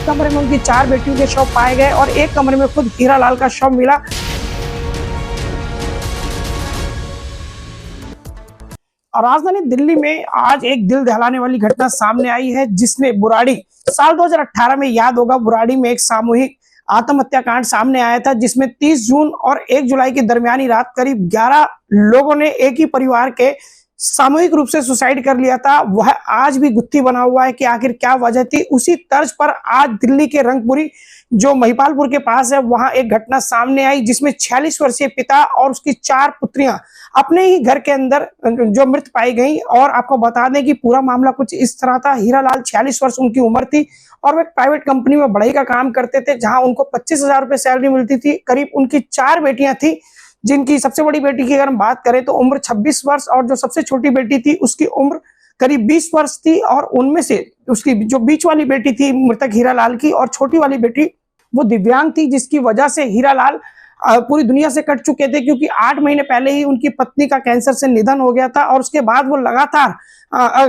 कमरे में उनकी 4 बेटियों के शव पाए गए और एक कमरे में खुद हीरालाल का शव मिला। और राजधानी दिल्ली में आज एक दिल दहलाने वाली घटना सामने आई है, जिसमें बुराड़ी साल 2018 में, याद होगा, बुराड़ी में एक सामूहिक आत्महत्या कांड सामने आया था, जिसमें 30 जून और 1 जुलाई की दरमियानी रात करीब 11 लोगों ने एक ही परिवार के सामूहिक रूप से सुसाइड कर लिया था। वह आज भी गुत्थी बना हुआ है कि आखिर क्या वजह थी। उसी तर्ज पर आज दिल्ली के रंगपुरी, जो महिपालपुर के पास है, वहां एक घटना सामने आई, जिसमें 46 वर्षीय पिता और उसकी 4 पुत्रियां अपने ही घर के अंदर जो मृत पाई गई। और आपको बता दें कि पूरा मामला कुछ इस तरह था। हीरालाल 46 वर्ष उनकी उम्र थी और वे प्राइवेट कंपनी में बढ़ई का काम करते थे, जहां उनको 25,000 रुपए सैलरी मिलती थी। करीब उनकी 4 बेटियां थी, जिनकी सबसे बड़ी बेटी की अगर हम बात करें तो उम्र 26 वर्ष और जो सबसे छोटी बेटी थी उसकी उम्र करीब 20 वर्ष थी। और उनमें से उसकी जो बीच वाली बेटी थी मृतक हीरालाल की, और छोटी वाली बेटी वो दिव्यांग थी, जिसकी वजह से हीरालाल पूरी दुनिया से कट चुके थे, क्योंकि 8 महीने पहले ही उनकी पत्नी का कैंसर से निधन हो गया था। और उसके बाद वो लगातार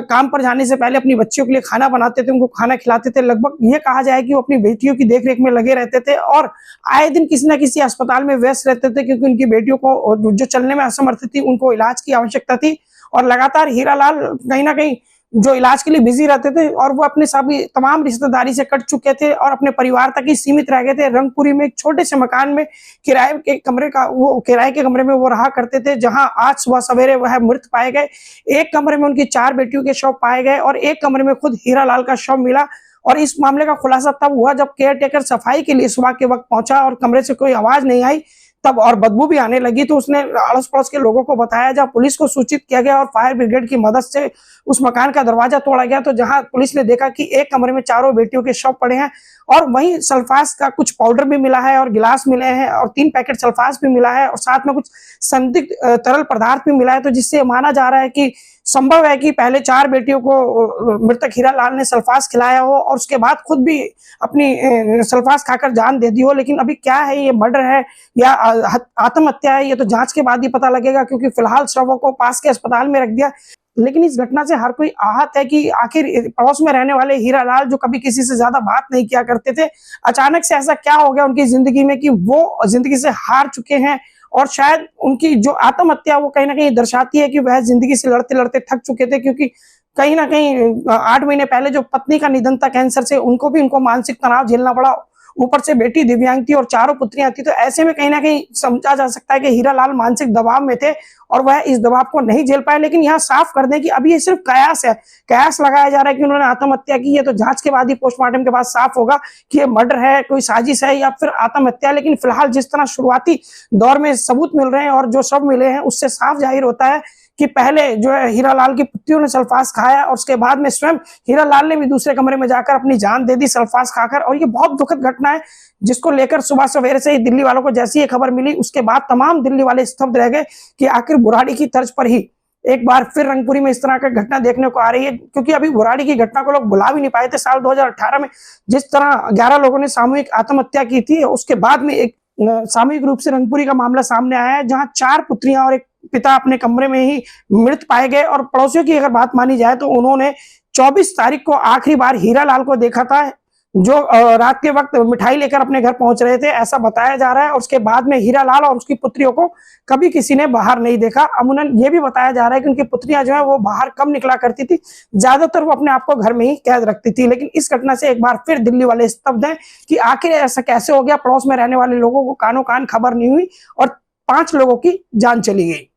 काम पर जाने से पहले अपनी बच्चियों के लिए खाना बनाते थे, उनको खाना खिलाते थे। लगभग ये कहा जाए कि वो अपनी बेटियों की देखरेख में लगे रहते थे और आए दिन किसी न किसी अस्पताल में व्यस्त रहते थे, क्योंकि उनकी बेटियों को जो चलने में असमर्थ थी, उनको इलाज की आवश्यकता थी। और लगातार हीरालाल कहीं ना कहीं जो इलाज के लिए बिजी रहते थे, और वो अपने सभी तमाम रिश्तेदारी से कट चुके थे और अपने परिवार तक ही सीमित रह गए थे। रंगपुरी में एक छोटे से मकान में किराए के कमरे में वो रहा करते थे, जहां आज सुबह सवेरे वह मृत पाए गए। एक कमरे में उनकी 4 बेटियों के शव पाए गए और एक कमरे में खुद हीरालाल का शव मिला। और इस मामले का खुलासा तब हुआ जब केयर टेकर सफाई के लिए सुबह के वक्त पहुंचा और कमरे से कोई आवाज नहीं आई तब, और बदबू भी आने लगी, तो उसने अड़ोस पड़ोस के लोगों को बताया, जहां पुलिस को सूचित किया गया और फायर ब्रिगेड की मदद से उस मकान का दरवाजा तोड़ा गया। तो जहां पुलिस ने देखा कि एक कमरे में चारों बेटियों के शव पड़े हैं और वहीं सल्फास का कुछ पाउडर भी मिला है और गिलास मिले हैं और 3 पैकेट सल्फास भी मिला है और साथ में कुछ संदिग्ध तरल पदार्थ भी मिला है। तो जिससे माना जा रहा है कि संभव है कि पहले 4 बेटियों को मृतक हीरालाल ने सल्फास खिलाया हो और उसके बाद खुद भी अपनी सल्फास खाकर जान दे दी हो। लेकिन अभी क्या है, ये मर्डर है या आत्महत्या है, ये तो जांच के बाद ही पता लगेगा, क्योंकि फिलहाल शवों को पास के अस्पताल में रख दिया। लेकिन इस घटना से हर कोई आहत है कि आखिर पड़ोस में रहने वाले हीरालाल, जो कभी किसी से ज्यादा बात नहीं किया करते थे, अचानक से ऐसा क्या हो गया उनकी जिंदगी में कि वो जिंदगी से हार चुके हैं। और शायद उनकी जो आत्महत्या वो कहीं ना कहीं दर्शाती है कि वह जिंदगी से लड़ते लड़ते थक चुके थे, क्योंकि कहीं ना कहीं 8 महीने पहले जो पत्नी का निधन था कैंसर से, उनको मानसिक तनाव झेलना पड़ा। ऊपर से बेटी दिव्यांग थी और 4 पुत्रियां थी। तो ऐसे में कहीं ना कहीं समझा जा सकता है कि हीरालाल मानसिक दबाव में थे और वह इस दबाव को नहीं झेल पाए। लेकिन यहाँ साफ कर दें कि अभी ये सिर्फ कयास है, कयास लगाया जा रहा है कि उन्होंने आत्महत्या की है। तो जांच के बाद ही, पोस्टमार्टम के बाद साफ होगा कि ये मर्डर है, कोई साजिश है या फिर आत्महत्या। लेकिन फिलहाल जिस तरह शुरुआती दौर में सबूत मिल रहे हैं और जो सब मिले हैं, उससे साफ जाहिर होता है कि पहले जो है हीरालाल की पुत्रियों ने सल्फास खाया और उसके बाद में स्वयं हीरालाल ने भी दूसरे कमरे में जाकर अपनी जान दे दी सल्फास खाकर। और ये बहुत दुखद घटना है, जिसको लेकर सुबह सवेरे से ही दिल्ली वालों को जैसी ये खबर मिली, उसके बाद तमाम दिल्ली वाले स्तब्ध रह गए कि आखिर बुराड़ी की तर्ज पर ही एक बार फिर रंगपुरी में इस तरह का घटना देखने को आ रही है। क्योंकि अभी बुराड़ी की घटना को लोग भुला भी नहीं पाए थे। साल 2018 में जिस तरह 11 लोगों ने सामूहिक आत्महत्या की थी, उसके बाद में एक सामूहिक रूप से रंगपुरी का मामला सामने आया है, जहां 4 पुत्रियां और एक पिता अपने कमरे में ही मृत पाए गए। और पड़ोसियों की अगर बात मानी जाए तो उन्होंने 24 तारीख को आखिरी बार हीरालाल को देखा था, जो रात के वक्त मिठाई लेकर अपने घर पहुंच रहे थे, ऐसा बताया जा रहा है। और उसके बाद में हीरालाल और उसकी पुत्रियों को कभी किसी ने बाहर नहीं देखा। अमूमन ये भी बताया जा रहा है कि उनकी पुत्रियां जो है वो बाहर कम निकला करती थी, ज्यादातर वो अपने आप को घर में ही कैद रखती थी। लेकिन इस घटना से एक बार फिर दिल्ली वाले स्तब्ध हैं कि आखिर ऐसा कैसे हो गया। पड़ोस में रहने वाले लोगों को कानो कान खबर नहीं हुई और 5 लोगों की जान चली गई।